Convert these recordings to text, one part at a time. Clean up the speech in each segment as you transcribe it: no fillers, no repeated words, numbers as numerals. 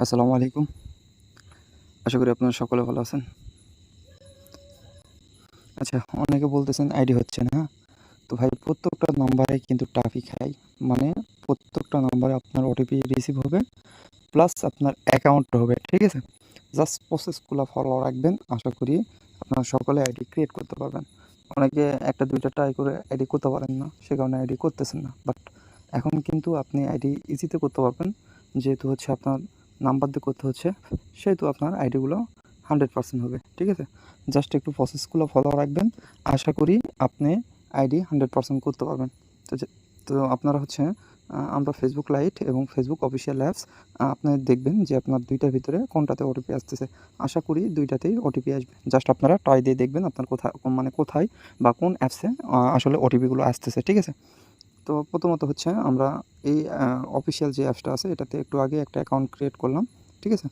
আসসালামু আলাইকুম। আশা করি আপনারা সকলে ভালো আছেন। আচ্ছা, অনেকে বলতেছেন আইডি হচ্ছে না। তো ভাই প্রত্যেকটা নাম্বারে কিন্তু ট্রাফিক হাই। মানে প্রত্যেকটা নাম্বারে আপনার ওটিপি রিসিভ হবে প্লাস আপনার অ্যাকাউন্ট হবে। ঠিক আছে? জাস্ট প্রসেসগুলো ফলো রাখবেন। আশা করি আপনারা সকলে আইডি ক্রিয়েট করতে পারবেন। অনেকে ১টা ২টা ট্রাই করে আইডি করতে পারেন না। সে কারণে আইডি করতেছেন না। বাট এখন কিন্তু আপনি আইডি ইজিতে করতে পারবেন। যেহেতু হচ্ছে আপনার নাম্বার দিয়ে করতে হচ্ছে, সেহেতু আপনার আইডিগুলো 100% হবে। ঠিক আছে? জাস্ট একটু প্রসেসগুলো ফলো রাখবেন। আশা করি আপনি আইডি 100% করতে পারবেন। তো তো আপনারা হচ্ছে আমরা ফেসবুক লাইট এবং ফেসবুক অফিসিয়াল অ্যাপস আপনি দেখবেন যে আপনার ২টার ভিতরে কোনটাতে ওটিপি আসতেছে। আশা করি ২টাতেই ওটিপি আসবে। জাস্ট আপনারা ট্রাই দিয়ে দেখবেন আপনার কোথায় বা কোন অ্যাপসে আসলে ওটিপিগুলো আসতেছে। ঠিক আছে? তো প্রথমত হচ্ছে আমরা এই অফিসিয়াল যে অ্যাপসটা আছে এটাতে একটু আগে একটা অ্যাকাউন্ট ক্রিয়েট করলাম। ঠিক আছে?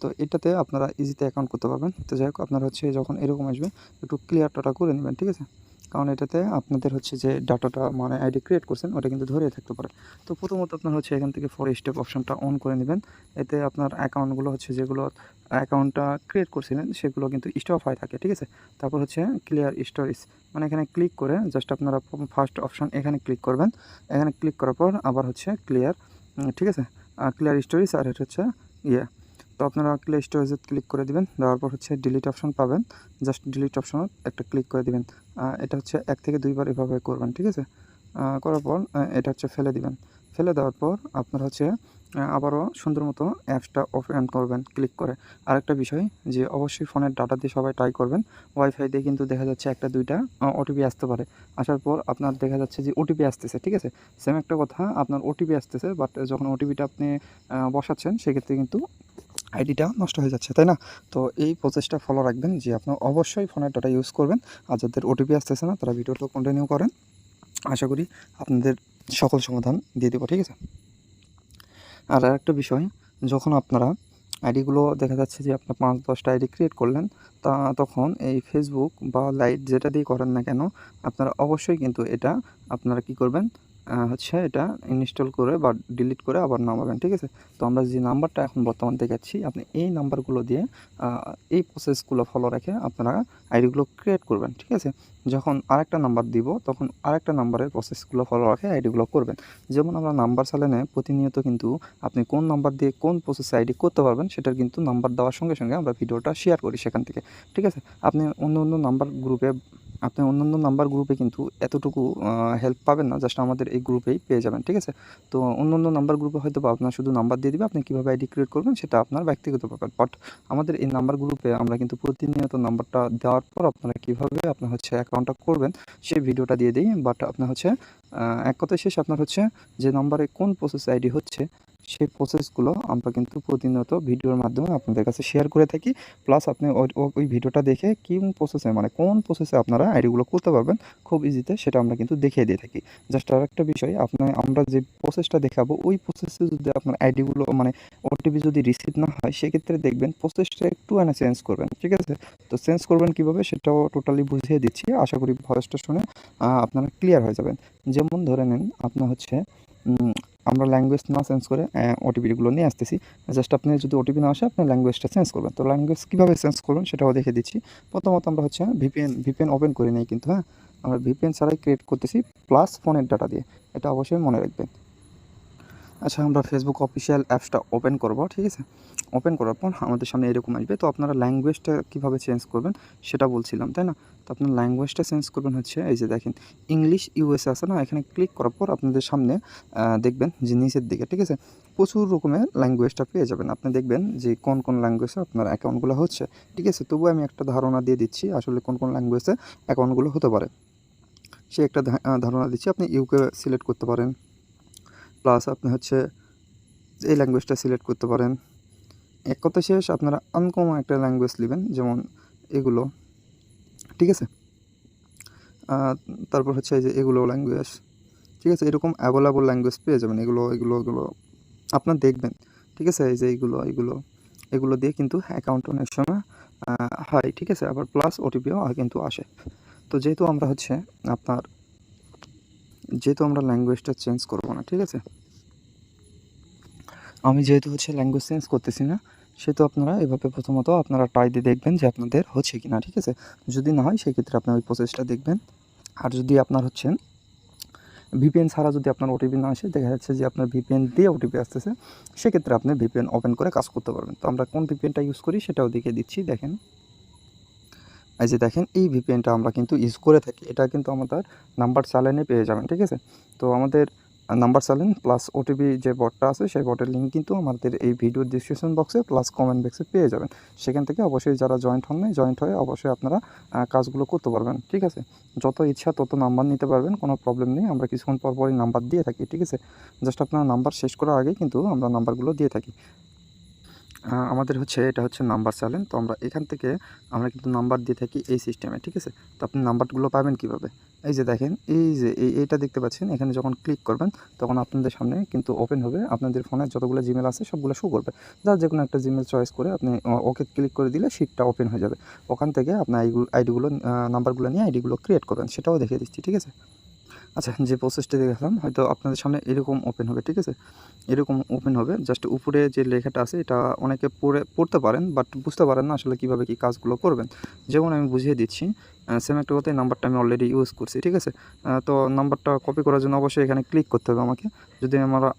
তো এটাতে আপনারা ইজিতে অ্যাকাউন্ট করতে পারবেন। তো যাই হোক আপনারা হচ্ছে যখন এরকম আসবে একটু ক্লিয়ার ডাটা করে নেবেন। ঠিক আছে? কারণ এটাতে আপনাদের হচ্ছে যে ডাটাটা মানে আইডি ক্রিয়েট করছেন ওটা কিন্তু ধরে থাকতে পারে। তো প্রথমত আপনার হচ্ছে এখান থেকে ফর স্টেপ অপশনটা অন করে নেবেন। এতে আপনার অ্যাকাউন্টগুলো হচ্ছে যেগুলো অ্যাকাউন্টটা ক্রিয়েট করছিলেন সেগুলো কিন্তু স্টপ হয়ে থাকে। ঠিক আছে? তারপর হচ্ছে ক্লিয়ার স্টোরেজ মানে এখানে ক্লিক করে জাস্ট আপনারা ফার্স্ট অপশন এখানে ক্লিক করবেন। এখানে ক্লিক করার পর আবার হচ্ছে ক্লিয়ার ঠিক আছে? ক্লিয়ার স্টোরেজ আর এটা হচ্ছে ইয়ে তো আপনারা ক্লিয়ার স্টোরেজে ক্লিক করে দিবেন। দেওয়ার পর হচ্ছে ডিলিট অপশন পাবেন। জাস্ট ডিলিট অপশনে একটা ক্লিক করে দিবেন। এটা হচ্ছে ১ থেকে ২ বার এভাবে করবেন। ঠিক আছে? করার পর এটা হচ্ছে ফেলে দিবেন। ফেলে দেওয়ার পর আপনার হচ্ছে আবারও সুন্দর মতো অ্যাপসটা ওপেন করবেন ক্লিক করে। আরেকটা বিষয় যে অবশ্যই ফোনের ডাটা দিয়ে সবাই ট্রাই করবেন। ওয়াইফাই দিয়ে কিন্তু দেখা যাচ্ছে ১টা ২টা ওটিপি আসতে পারে। আসার পর আপনার দেখা যাচ্ছে যে ওটিপি আসতেছে। ঠিক আছে? সেম একটা কথা আপনার ওটিপি আসতেছে বাট যখন ওটিপিটা আপনি বসাচ্ছেন সেক্ষেত্রে কিন্তু আইডিটা নষ্ট হয়ে যাচ্ছে, তাই না? তো এই প্রসেসটা ফলো রাখবেন যে আপনার অবশ্যই ফোনের ডাটা ইউজ করবেন। আর যাদের ওটিপি আসতেছে না তারা ভিডিওটা কন্টিনিউ করেন। আশা করি আপনাদের সকল সমাধান দিয়ে দেবো। ঠিক আছে? আর আরেকটা বিষয় যখন আপনারা আইডিগুলো দেখা যাচ্ছে যে আপনার ৫-১০টা আইডি ক্রিয়েট করলেন তখন এই ফেসবুক বা লাইট যেটা দিয়ে করেন না কেন আপনারা অবশ্যই কিন্তু এটা আপনারা কি করবেন হচ্ছে এটা ইনস্টল করে বা ডিলিট করে আবার নামাবেন। ঠিক আছে? তো আমরা যে নাম্বারটা এখন বর্তমান দেখাচ্ছি আপনি এই নাম্বারগুলো দিয়ে এই প্রসেসগুলো ফলো রেখে আপনারা আইডিগুলো ক্রিয়েট করবেন। ঠিক আছে? যখন আরেকটা নাম্বার দিব তখন আরেকটা নাম্বারের প্রসেসগুলো ফলো রেখে আইডিগুলো করবেন। যেমন আমরা নাম্বার চ্যানেলে প্রতিনিয়ত কিন্তু আপনি কোন নাম্বার দিয়ে কোন প্রসেসে আইডি করতে পারবেন সেটার কিন্তু নাম্বার দেওয়ার সঙ্গে সঙ্গে আমরা ভিডিওটা শেয়ার করি সেখান থেকে। ঠিক আছে? আপনি অন্য নাম্বার গ্রুপে কিন্তু এতটুকু হেল্প পাবেন না, জাস্ট আমাদের এই গ্রুপেই পেয়ে যাবেন। ঠিক আছে? তো অন্য নাম্বার গ্রুপে হয়তোবা আপনার শুধু নাম্বার দিয়ে দিবে, আপনি কীভাবে আইডি ক্রিয়েট করবেন সেটা আপনার ব্যক্তিগত ব্যাপার। বাট আমাদের এই নাম্বার গ্রুপে আমরা কিন্তু প্রতিনিয়ত নাম্বারটা দেওয়ার পর আপনারা কীভাবে আপনার হচ্ছে অ্যাকাউন্টটা করবেন সেই ভিডিওটা দিয়ে দিই। বাট আপনার হচ্ছে এক কথায় শেষ আপনার হচ্ছে যে নাম্বারে কোন প্রসেস আইডি হচ্ছে সেই প্রসেসগুলো আমরা কিন্তু প্রতিনিয়ত ভিডিওর মাধ্যমে আপনাদের কাছে শেয়ার করে থাকি। প্লাস আপনি ওই ভিডিওটা দেখে কোন প্রসেসে আপনারা আইডিগুলো করতে পারবেন খুব ইজিতে সেটা আমরা কিন্তু দেখিয়ে দিয়ে থাকি। জাস্ট আরেকটা বিষয় আমরা যে প্রসেসটা দেখাবো ওই প্রসেসে যদি আপনার আইডিগুলো ওটিপি যদি রিসিভ না হয় সেক্ষেত্রে দেখবেন প্রসেসটা একটু চেঞ্জ করবেন। ঠিক আছে? তো চেঞ্জ করবেন কীভাবে সেটাও টোটালি বুঝিয়ে দিচ্ছি। আশা করি ভয়েসটা শুনে আপনারা ক্লিয়ার হয়ে যাবেন। যেমন ধরে নিন আপনার হচ্ছে আমরা ল্যাঙ্গুয়েজ না চেঞ্জ করে ওটিপিগুলো নিয়ে আসতেছি। জাস্ট আপনি যদি ওটিপি না আসে আপনি ল্যাঙ্গুয়েজটা চেঞ্জ করবেন। তো ল্যাঙ্গুয়েজ কীভাবে চেঞ্জ করবেন সেটাও দেখিয়ে দিচ্ছি। প্রথমত আমরা হচ্ছে ভিপিএন ওপেন করে নেই কিন্তু হ্যাঁ? আমরা ভিপিএন ছাড়াই ক্রিয়েট করতেছি প্লাস ফোনের ডাটা দিয়ে। এটা অবশ্যই মনে রাখবেন। আচ্ছা আমরা ফেসবুক অফিসিয়াল অ্যাপসটা ওপেন করব। ঠিক আছে? ওপেন করার পর আমাদের সামনে এরকম আসবে। তো আপনারা ল্যাঙ্গুয়েজটা কীভাবে চেঞ্জ করবেন সেটা বলছিলাম, তাই না? তো আপনার ল্যাঙ্গুয়েজটা চেঞ্জ করবেন হচ্ছে এই যে দেখেন ইংলিশ ইউএসএ আছে না? এখানে ক্লিক করার পর আপনাদের সামনে দেখবেন যে নিচের দিকে, ঠিক আছে? প্রচুর রকমের ল্যাঙ্গুয়েজটা পেয়ে যাবেন। আপনি দেখবেন যে কোন ল্যাঙ্গুয়েজে আপনার অ্যাকাউন্টগুলো হচ্ছে। ঠিক আছে? তবুও আমি একটা ধারণা দিয়ে দিচ্ছি আসলে কোন ল্যাঙ্গুয়েজে অ্যাকাউন্টগুলো হতে পারে। সে একটা ধারণা দিচ্ছি। আপনি ইউকে সিলেক্ট করতে পারেন। প্লাস আপনি হচ্ছে এই ল্যাঙ্গুয়েজটা সিলেক্ট করতে পারেন। এক কথা শেষ আপনারা আনকমন একটা ল্যাঙ্গুয়েজ নেবেন যেমন এগুলো। ঠিক আছে? তারপর হচ্ছে এই যে এগুলো ল্যাঙ্গুয়েজ। ঠিক আছে? এরকম অ্যাভেলেবল ল্যাঙ্গুয়েজ পেয়ে যাবেন। এগুলো আপনার দেখবেন। ঠিক আছে? এই যে এগুলো দিয়ে কিন্তু অ্যাকাউন্ট অনেক সময় হয়। ঠিক আছে? আবার প্লাস ওটিপিও কিন্তু আসে। তো যেহেতু আমরা ল্যাঙ্গুয়েজটা চেঞ্জ করব না। ঠিক আছে? আমি যেহেতু হচ্ছে ল্যাঙ্গুয়েজ চেঞ্জ করতেছি না, সেহেতু আপনারা এভাবে প্রথমত আপনারা ট্রাই দিয়ে দেখবেন যে আপনাদের হচ্ছে কি না, ঠিক আছে? যদি না হয় সেক্ষেত্রে আপনার ওই প্রসেসটা দেখবেন। আর যদি আপনার হচ্ছে ভিপিএন ছাড়া যদি আপনার ওটিপি না আসে, দেখা যাচ্ছে যে আপনার ভিপিএন দিয়ে ওটিপি আসতেছে, সেক্ষেত্রে আপনি ভিপিএন ওপেন করে কাজ করতে পারবেন। তো আমরা কোন ভিপিএনটা ইউজ করি সেটাও দেখিয়ে দিচ্ছি। দেখেন, এই যে দেখেন, এই ভিপিএনটা আমরা কিন্তু ইউজ করে থাকি। এটা কিন্তু আমাদের নাম্বার চ্যানেলে পেয়ে যাবেন, ঠিক আছে? তো আমাদের নাম্বার চ্যানেল প্লাস ওটিপি যে বটটা আছে, সেই বটের লিঙ্ক কিন্তু আমাদের এই ভিডিওর ডিসক্রিপশন বক্সে প্লাস কমেন্ট বক্সে পেয়ে যাবেন। সেখান থেকে অবশ্যই যারা জয়েন্ট হন নাই, জয়েন্ট হয়ে অবশ্যই আপনারা কাজগুলো করতে পারবেন, ঠিক আছে? যত ইচ্ছা তত নাম্বার নিতে পারবেন, কোনো প্রবলেম নেই। আমরা কিছুক্ষণ পর পরই নাম্বার দিয়ে থাকি, ঠিক আছে? জাস্ট আপনার নাম্বার শেষ করার আগেই কিন্তু আমরা নাম্বারগুলো দিয়ে থাকি। আমাদের হচ্ছে এটা হচ্ছে নাম্বার চ্যানেল। তো আমরা এখান থেকে আমরা কিন্তু নাম্বার দিয়ে থাকি এই সিস্টেমে, ঠিক আছে? তো আপনি নাম্বারগুলো পাবেন কীভাবে? এই যে দেখেন, এই যে এইটা দেখতে পাচ্ছেন, এখানে যখন ক্লিক করবেন তখন আপনাদের সামনে কিন্তু ওপেন হবে। আপনাদের ফোনে যতগুলো জিমেল আছে সবগুলো শো করবে। যার যে কোনো একটা জিমেল চয়েস করে আপনি ওকে ক্লিক করে দিলে শিটটা ওপেন হয়ে যাবে। ওখান থেকে আপনার আইডিগুলো নাম্বারগুলো নিয়ে আইডিগুলো ক্রিয়েট করবেন, সেটাও দেখিয়ে দিচ্ছি, ঠিক আছে? আচ্ছা, যে প্রসেসটা দেখালাম হয়তো আপনাদের সামনে এরকম ওপেন হবে, ঠিক আছে? এরকম ওপেন হবে। জাস্ট উপরে যে লেখাটা আছে এটা অনেকে পড়তে পারেন, বাট বুঝতে পারেন না আসলে কীভাবে কী কাজগুলো করবেন। যেমন আমি বুঝিয়ে দিচ্ছি। সেম একটা কথাই, নাম্বারটা আমি অলরেডি ইউজ করছি, ঠিক আছে? তো নাম্বারটা কপি করার জন্য অবশ্যই এখানে ক্লিক করতে হবে আমাকে। যদি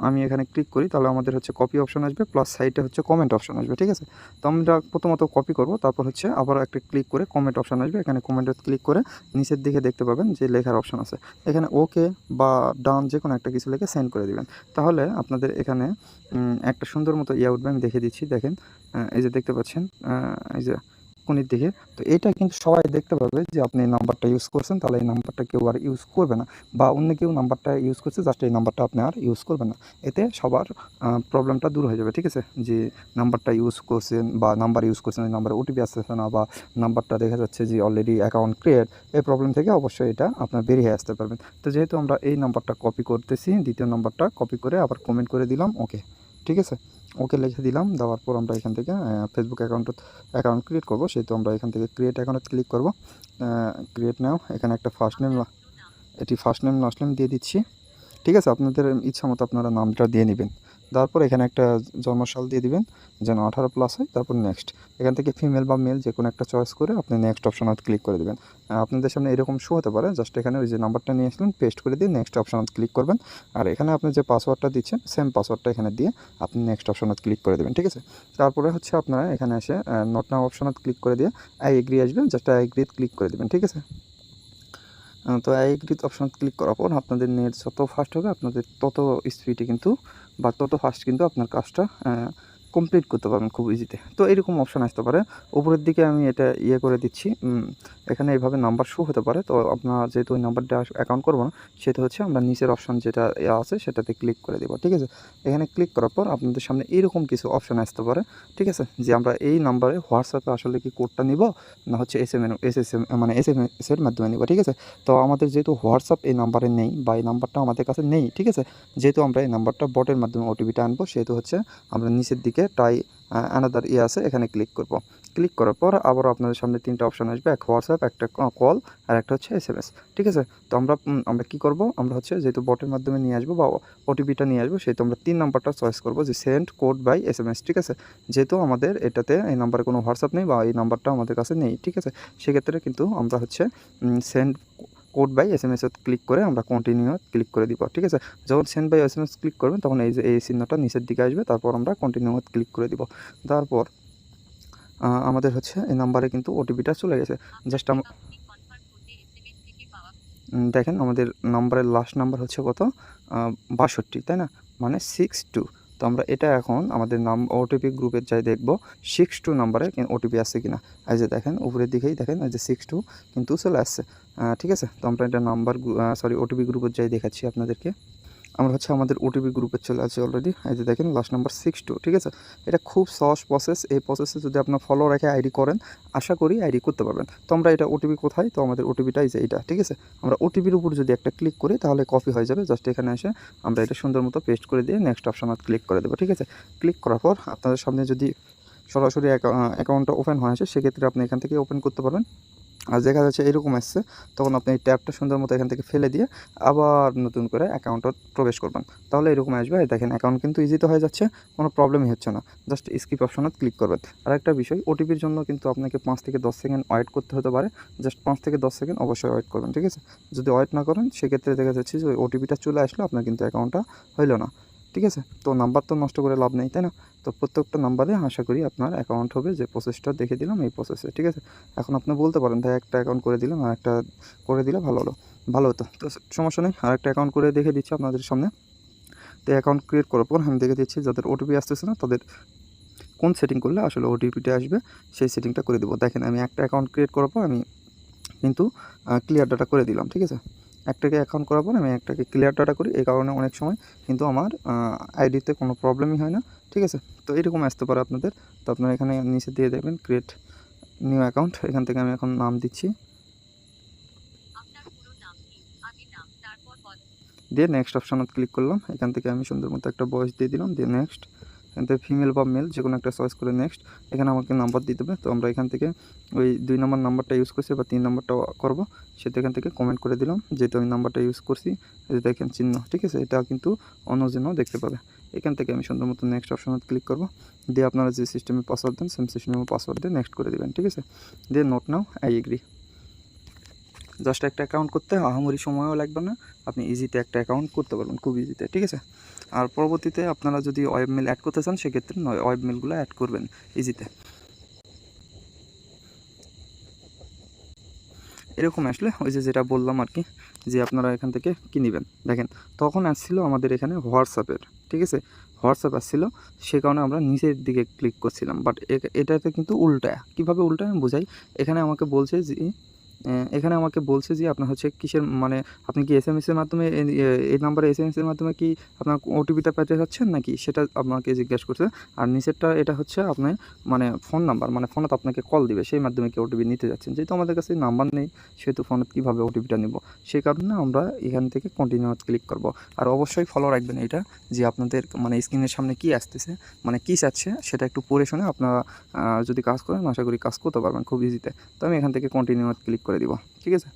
আমি এখানে ক্লিক করি তাহলে আমাদের হচ্ছে কপি অপশন আসবে, প্লাস সাইডে হচ্ছে কমেন্ট অপশন আসবে, ঠিক আছে? তো আমরা প্রথমত কপি করব, তারপর হচ্ছে আবার একটা ক্লিক করে কমেন্ট অপশন আসবে। এখানে কমেন্টে ক্লিক করে নিচের দিকে দেখতে পাবেন যে লেখার অপশন আছে। এখানে ওকে বা ডান যে কোনো একটা কিছু লিখে সেন্ড করে দিবেন। তাহলে আপনাদের এখানে একটা সুন্দর মতো উঠবে। আমি দেখিয়ে দিচ্ছি। দেখেন, এই যে দেখতে পাচ্ছেন, এই যে কোণের দিকে। তো এটা কিন্তু সবাই দেখতে পাবে যে আপনি এই নাম্বারটা ইউজ করছেন, তাহলে এই নাম্বারটা কেউ আর ইউজ করবে না, বা অন্য কেউ নাম্বারটা ইউজ করছে, জাস্ট এই নাম্বারটা আপনি আর ইউজ করবেন না। এতে সবার প্রবলেমটা দূর হয়ে যাবে, ঠিক আছে? যে নাম্বারটা ইউজ করছেন বা নাম্বার ইউজ করছেন, এই নাম্বারে ওটিপি আসতেছে না, বা নাম্বারটা দেখা যাচ্ছে যে অলরেডি অ্যাকাউন্ট ক্রিয়েট, এই প্রবলেম থেকে অবশ্যই এটা আপনার বেরিয়ে আসতে পারবেন। তো যেহেতু আমরা এই নাম্বারটা কপি করতেছি, দ্বিতীয় নাম্বারটা কপি করে আবার কমেন্ট করে দিলাম ওকে, ঠিক আছে? ওকে লিখে দিলাম। দেওয়ার পর আমরা এখান থেকে ফেসবুক অ্যাকাউন্ট ক্রিয়েট করব, সেহেতু আমরা এখান থেকে ক্রিয়েট অ্যাকাউন্টে ক্লিক করব। ক্রিয়েট নাও, এখানে একটা ফার্স্ট নেম, এটি ফার্স্ট নেম লাস্ট নেম দিয়ে দিচ্ছি, ঠিক আছে? আপনাদের ইচ্ছা মতো আপনারা নামটা দিয়ে নেবেন। দেওয়ার পর এখানে একটা জন্মসাল দিয়ে দিবেন যেন 18+ হয়। তারপর নেক্সট, এখান থেকে ফিমেল বা মেল যে কোনো একটা চয়েস করে আপনি নেক্সট অপশানে ক্লিক করে দেবেন। আপনাদের সামনে এরকম শো হতে পারে। জাস্ট এখানে ওই যে নাম্বারটা নিয়ে আসলেন, পেস্ট করে দিয়ে নেক্সট অপশানে ক্লিক করবেন। আর এখানে আপনি যে পাসওয়ার্ডটা দিচ্ছেন, সেম পাসওয়ার্ডটা এখানে দিয়ে আপনি নেক্সট অপশানে ক্লিক করে দেবেন, ঠিক আছে? তারপরে হচ্ছে আপনারা এখানে এসে নট নাও অপশানে ক্লিক করে দিয়ে আই এগ্রি আসবেন, জাস্ট আই এগ্রি ক্লিক করে দেবেন, ঠিক আছে? তো আই এগ্রি অপশন ক্লিক করার পর আপনাদের নেট যত ফাস্ট হবে, আপনাদের তত স্পিডে কিন্তু বা তত ফাস্ট কিন্তু আপনার কাজটা কমপ্লিট করতে পারবেন খুব ইজিতে। তো এরকম অপশান আসতে পারে। উপরের দিকে আমি এটা করে দিচ্ছি। এখানে এইভাবে নাম্বার শো হতে পারে। তো আপনার যেহেতু ওই নাম্বারটা অ্যাকাউন্ট করবো না, সেটা হচ্ছে আমরা নিচের অপশান যেটা আছে সেটাতে ক্লিক করে দেবো, ঠিক আছে? এখানে ক্লিক করার পর আপনাদের সামনে এরকম কিছু অপশান আসতে পারে, ঠিক আছে? যে আমরা এই নাম্বারে হোয়াটসঅ্যাপে আসলে কি কোডটা নিব, না হচ্ছে এসএমএসের মাধ্যমে নিব, ঠিক আছে? তো আমাদের যেহেতু হোয়াটসঅ্যাপ এই নাম্বারে নেই, বা এই নাম্বারটা আমাদের কাছে নেই, ঠিক আছে? যেহেতু আমরা এই নাম্বারটা বটের মাধ্যমে ওটিপিটা আনবো, সেহেতু হচ্ছে আমরা নিচের দিকে অ্যানাদার আছে, এখানে ক্লিক করব। ক্লিক করার পর আবারও আপনাদের সামনে 3টা অপশান আসবে, এক হোয়াটসঅ্যাপ, একটা কল, আর একটা হচ্ছে এসএমএস, ঠিক আছে? তো আমরা কী করব, আমরা হচ্ছে যেহেতু বটের মাধ্যমে নিয়ে আসবো বা ওটিপিটা নিয়ে আসবো, সেহেতু আমরা 3 নাম্বারটা চয়েস করব, যে সেন্ড কোড বাই এসএমএস, ঠিক আছে? যেহেতু আমাদের এটাতে এই নাম্বারে কোনো হোয়াটসঅ্যাপ নেই বা এই নাম্বারটা আমাদের কাছে নেই, ঠিক আছে? সেক্ষেত্রে কিন্তু আমরা হচ্ছে send code by SMS click করে আমরা কন্টিনিউ ক্লিক করে দিব, ঠিক আছে? যখন সেন্ড বাই এসএমএস ক্লিক করবেন তখন এই যে এই চিহ্নটা নিচের দিকে আসবে, তারপর আমরা কন্টিনিউ ক্লিক করে দিব। তারপর আমাদের হচ্ছে এই নাম্বারে কিন্তু ওটিপিটা চলে গেছে। জাস্ট দেখেন, আমাদের নাম্বারের লাস্ট নাম্বার হচ্ছে কত, 62, তাই না? মানে 62। তো আমরা এটা এখন আমাদের ওটিপি গ্রুপের যাই দেখব 62 নাম্বারে ওটিপি আসছে কিনা। এই যে দেখেন, উপরের দিকেই দেখেন, এই যে 62 কিন্তু চলে আসছে, ঠিক আছে? তো আমরা এটা ওটিপি গ্রুপের যাই দেখাচ্ছি আপনাদেরকে। আমরা হচ্ছে আমাদের ওটিপি গ্রুপে চলে আসছি অলরেডি। এই যে দেখেন, লাস্ট নাম্বার 62, ঠিক আছে? এটা খুব সহজ প্রসেস। এই প্রসেসে যদি আপনার ফলো রেখে আইডি করেন, আশা করি আইডি করতে পারবেন। তো আমরা এটা ওটিপি কোথায়, তো আমাদের ওটিপিটা এই যে এইটা, ঠিক আছে? আমরা ওটিপির উপর যদি একটা ক্লিক করি তাহলে কপি হয়ে যাবে। জাস্ট এখানে এসে আমরা এটা সুন্দর মতো পেস্ট করে দিয়ে নেক্সট অপশানে ক্লিক করে দেবো, ঠিক আছে? ক্লিক করার পর আপনাদের সামনে যদি সরাসরি অ্যাকাউন্টটা ওপেন হয়ে আসে, সেক্ষেত্রে আপনি এখান থেকে ওপেন করতে পারবেন। আর দেখা যাচ্ছে এরকম আসছে, তখন আপনি এই ট্যাবটা সুন্দর মতো এখান থেকে ফেলে দিয়ে আবার নতুন করে অ্যাকাউন্টে প্রবেশ করবেন, তাহলে এরকম আসবে। দেখেন অ্যাকাউন্ট কিন্তু ইজিতে হয়ে যাচ্ছে, কোনো প্রবলেমই হচ্ছে না। জাস্ট স্কিপ অপশনত ক্লিক করবেন। আর একটা বিষয়, ওটিপির জন্য কিন্তু আপনাকে 5 থেকে 10 সেকেন্ড ওয়েট করতে হতে পারে। জাস্ট 5 থেকে 10 সেকেন্ড অবশ্যই ওয়েট করবেন, ঠিক আছে? যদি ওয়েট না করেন সেক্ষেত্রে দেখা যাচ্ছে যে ওই ওটিপিটা চলে আসলো, আপনার কিন্তু অ্যাকাউন্টটা হইল না, ঠিক আছে? তো নাম্বার তো নষ্ট করে লাভ নেই, তাই না? তো প্রত্যেকটা নাম্বারে আশা করি আপনার অ্যাকাউন্ট হবে, যে প্রসেসটা দেখে দিলাম এই প্রসেসে, ঠিক আছে? এখন আপনি বলতে পারেন ভাই একটা অ্যাকাউন্ট করে দিলাম, আর একটা করে দিলে ভালো হতো। তো সমস্যা নেই, আর একটা অ্যাকাউন্ট করে দেখে দিচ্ছি আপনাদের সামনে। তো অ্যাকাউন্ট ক্রিয়েট করার পর আমি দেখে দিচ্ছি যাদের ওটিপি আসতেছে না তাদের কোন সেটিং করলে আসলে ওটিপিটা আসবে সেই সেটিংটা করে দেবো। দেখেন আমি একটা অ্যাকাউন্ট ক্রিয়েট করার পর আমি কিন্তু ক্লিয়ার ডাটা করে দিলাম, ঠিক আছে? একটাকে অ্যাকাউন্ট করার পর আমি একটাকে ক্লিয়ার ডাটা করি, এই কারণে অনেক সময় কিন্তু আমার আইডিতে কোনো প্রবলেমই হয় না, ঠিক আছে? তো এরকম আসতে পারে আপনাদের। তো আপনারা এখানে নিচে দিয়ে দেখবেন ক্রিয়েট নিউ অ্যাকাউন্ট, এখান থেকে আমি এখন নাম দিচ্ছি, দিয়ে নেক্সট অপশানত ক্লিক করলাম। এখান থেকে আমি সুন্দর মতো একটা ভয়েস দিয়ে দিলাম, দিয়ে নেক্সট। এখান থেকে ফিমেল বা মেল যে কোনো একটা চয়েস করে নেক্সট। এখানে আমাকে নাম্বার দিতে হবে, তো আমরা এখান থেকে ওই 2 নম্বর নাম্বারটা ইউজ করছি বা 3 নম্বরটা করবো, সেটা এখান থেকে কমেন্ট করে দিলাম যেহেতু আমি নাম্বারটা ইউজ করছি। এই যে দেখেন চিহ্ন, ঠিক আছে? এটা কিন্তু অন্যজনও দেখতে পাবে। এখান থেকে আমি সুন্দর মতো নেক্সট অপশানত ক্লিক করবো, দিয়ে আপনারা যে সিস্টেমে পাসওয়ার্ড দেন সেম সিস্টেমে পাসওয়ার্ড দিয়ে নেক্সট করে দেবেন, ঠিক আছে? দিয়ে note now, I agree. Just একটা অ্যাকাউন্ট করতে আহামরি সময়ও লাগবে না, আপনি ইজিতে একটা অ্যাকাউন্ট করতে পারবেন খুব ইজিতে, ঠিক আছে? আর পরবর্তীতে আপনারা যদি ওয়েব মেল অ্যাড করতে চান সেক্ষেত্রে ওয়েব মেলগুলো অ্যাড করবেন ইজিতে। এরকম আসলে ওই যেটা বললাম আর কি, যে আপনারা এখান থেকে কী নেবেন। দেখেন তখন আসছিল আমাদের এখানে হোয়াটসঅ্যাপের, ঠিক আছে? হোয়াটসঅ্যাপ আসছিল, সে কারণে আমরা নিচের দিকে ক্লিক করছিলাম, বাট এটাতে কিন্তু উল্টা। কীভাবে উল্টা আমি বোঝাই। এখানে আমাকে বলছে যে আপনার হচ্ছে কিসের মানে আপনি কি এসএমএসের মাধ্যমে এই নাম্বারে এসএমএসের মাধ্যমে কি আপনার ওটিপিটা পেতে যাচ্ছেন নাকি, সেটা আপনাকে জিজ্ঞাসা করছে। আর নিচেরটা এটা হচ্ছে আপনার মানে ফোন নাম্বার, মানে ফোনত আপনাকে কল দিবে সেই মাধ্যমে কি ওটিপি নিতে যাচ্ছেন। যেহেতু আমাদের কাছে নাম্বার নেই সেহেতু ফোনত কীভাবে ওটিপিটা নিব, সেই কারণে আমরা এখান থেকে কন্টিনিউ ক্লিক করব। আর অবশ্যই ফলো রাখবেন এটা, যে আপনাদের মানে স্ক্রিনের সামনে কি আসতেছে, মানে কী চাচ্ছে সেটা একটু পড়ে শুনে আপনারা যদি কাজ করেন আশা করি কাজ করতে পারবেন খুব ইজিতে। তো আমি এখান থেকে কন্টিনিউ ক্লিক করে দিব, ঠিক আছে?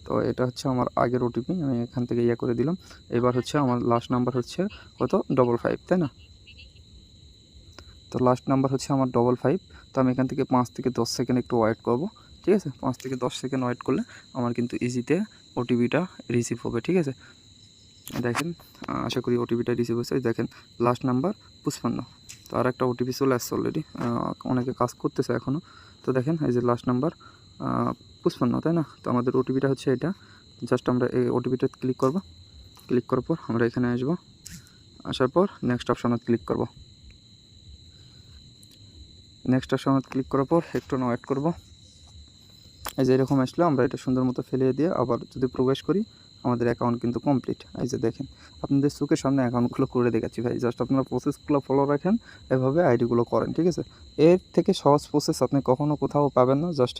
তো এটা হচ্ছে আমার আগের ওটিপি, আমি এখান থেকে করে দিলাম। এবার হচ্ছে আমার লাস্ট নাম্বার হচ্ছে কত, 55, তাই না? তো লাস্ট নাম্বার হচ্ছে আমার 55। তো আমি এখান থেকে 5 থেকে 10 সেকেন্ড একটু ওয়েট করব, ঠিক আছে? 5 থেকে 10 সেকেন্ড ওয়েট করলে আমার কিন্তু ইজিতে ওটিপিটা রিসিভ হবে, ঠিক আছে? দেখেন আশা করি ওটিপিটা রিসিভ হয়েছে। দেখেন লাস্ট নাম্বার 55। তো আর একটা ওটিপি চলে আসছে অলরেডি, অনেকে কাজ করতেছে এখনও। তো দেখেন এই যে লাস্ট নাম্বার 55, তাই না? তো আমাদের ওটিপিটা হচ্ছে এটা। জাস্ট আমরা এই ওটিপিটা ক্লিক করব, ক্লিক করার পর আমরা এখানে আসবো, আসার পর নেক্সট অপশানে ক্লিক করব। নেক্সট অপশানে ক্লিক করার পর একটু ওয়েট করব। এই যে এরকম আসলে আমরা এটা সুন্দর মতো ফেলিয়ে দিয়ে আবার যদি প্রবেশ করি আমাদের অ্যাকাউন্ট কিন্তু কমপ্লিট। এই যে দেখেন আপনাদের চোখের সামনে অ্যাকাউন্টগুলো করে দেখাচ্ছি ভাই, জাস্ট আপনারা প্রসেসগুলো ফলো রাখেন, এভাবে আইডিগুলো করেন, ঠিক আছে? এর থেকে সহজ প্রসেস আপনি কখনও কোথাও পাবেন না। জাস্ট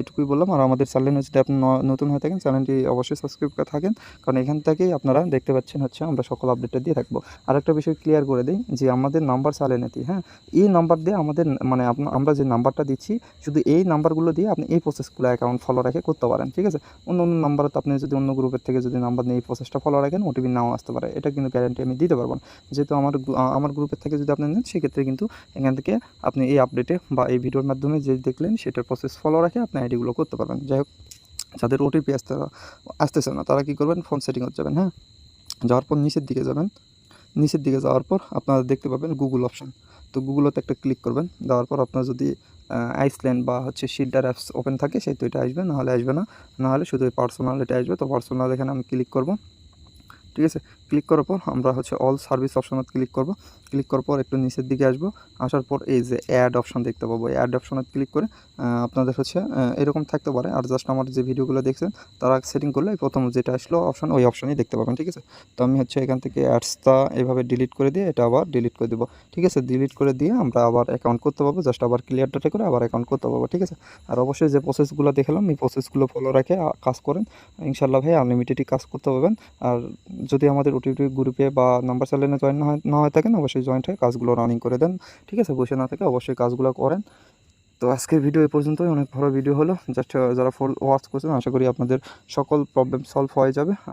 এটুকুই বললাম। আর আমাদের চ্যানেলে যদি আপনি নতুন হয়ে থাকেন চ্যানেলটি অবশ্যই সাবস্ক্রাইব করে থাকেন, কারণ এখান থেকেই আপনারা দেখতে পাচ্ছেন হচ্ছে আমরা সকল আপডেটটা দিয়ে থাকবো। আর একটা বিষয় ক্লিয়ার করে দিই যে আমাদের নাম্বার চ্যানেলেতে, হ্যাঁ, এই নাম্বার দিয়ে আমাদের মানে আমরা যে নাম্বারটা দিচ্ছি শুধু এই নাম্বারগুলো দিয়ে আপনি এই প্রসেসগুলো অ্যাকাউন্ট ফলো রেখে করতে পারেন, ঠিক আছে? অন্য নাম্বারে তো আপনি যদি অন্য গ্রুপের থেকে যদি নাম্বার নিয়ে এই প্রসেসটা ফলো রাখেন ওটিপি নাও আসতে পারে, এটা কিন্তু গ্যারান্টি আমি দিতে পারবো না। যেহেতু আমার গ্রুপের থেকে যদি আপনি নেন সেক্ষেত্রে কিন্তু এখান থেকে আপনি এই আপডেটে বা এই ভিডিওর মাধ্যমে যে দেখলেন সেটার প্রসেস ফলো রাখে আপনি আইডিগুলো করতে পারবেন। যাই হোক, যাদের ওটিপি আসতেছে না তারা কী করবেন, ফোন সেটিংয়ে যাবেন, হ্যাঁ, যাওয়ার পর নিচের দিকে যাবেন। নিচের দিকে যাওয়ার পর আপনারা দেখতে পাবেন গুগল অপশান। তো গুগলতে একটা ক্লিক করবেন, দেওয়ার পর আপনার যদি আইসল্যান্ড বা হচ্ছে শিল্ডার অ্যাপস ওপেন থাকে সেই তো এটা আসবে, নাহলে আসবে না, নাহলে শুধু পার্সোনাল এটা আসবে। তো পার্সোনাল এখানে আমি ক্লিক করব, ঠিক আছে? ক্লিক করার পর আমরা হচ্ছে অল সার্ভিস অপশানে ক্লিক করব। ক্লিক করার পর একটু নিচের দিকে আসবো, আসার পর এই যে অ্যাড অপশান দেখতে পাবো, অ্যাড অপশানে ক্লিক করে আপনাদের হচ্ছে এরকম থাকতে পারে। আর জাস্ট আমার যে ভিডিওগুলো দেখছেন তারা সেটিং করলে প্রথম যেটা আসলো অপশান ওই অপশানেই দেখতে পাবেন, ঠিক আছে? তো আমি হচ্ছে এখান থেকে অ্যাডসটা এভাবে ডিলিট করে দিয়ে এটা আবার ডিলিট করে দেবো, ঠিক আছে? ডিলিট করে দিয়ে আমরা আবার অ্যাকাউন্ট করতে পারবো, জাস্ট আবার ক্লিয়ার ডাটা করে আবার অ্যাকাউন্ট করতে পারবো, ঠিক আছে? আর অবশ্যই যে প্রসেসগুলো দেখালাম এই প্রসেসগুলো ফলো রেখে কাজ করেন, ইনশাল্লাহ ভাই আনলিমিটেডই কাজ করতে পারবেন। আর যদি আমাদের ওটিপি গ্রুপে বা নাম্বার চ্যানেলে না হয়ে থাকেন অবশ্যই জয়েন্ট হয়ে কাজগুলো রানিং করে দেন, ঠিক আছে? বসে না থেকে অবশ্যই কাজগুলো করেন। তো আজকের ভিডিও এ পর্যন্তই, অনেক ভালো ভিডিও হলো। জাস্ট যারা ফুল ওয়াচ করছেন আশা করি আপনাদের সকল প্রবলেম সলভ হয়ে যাবে।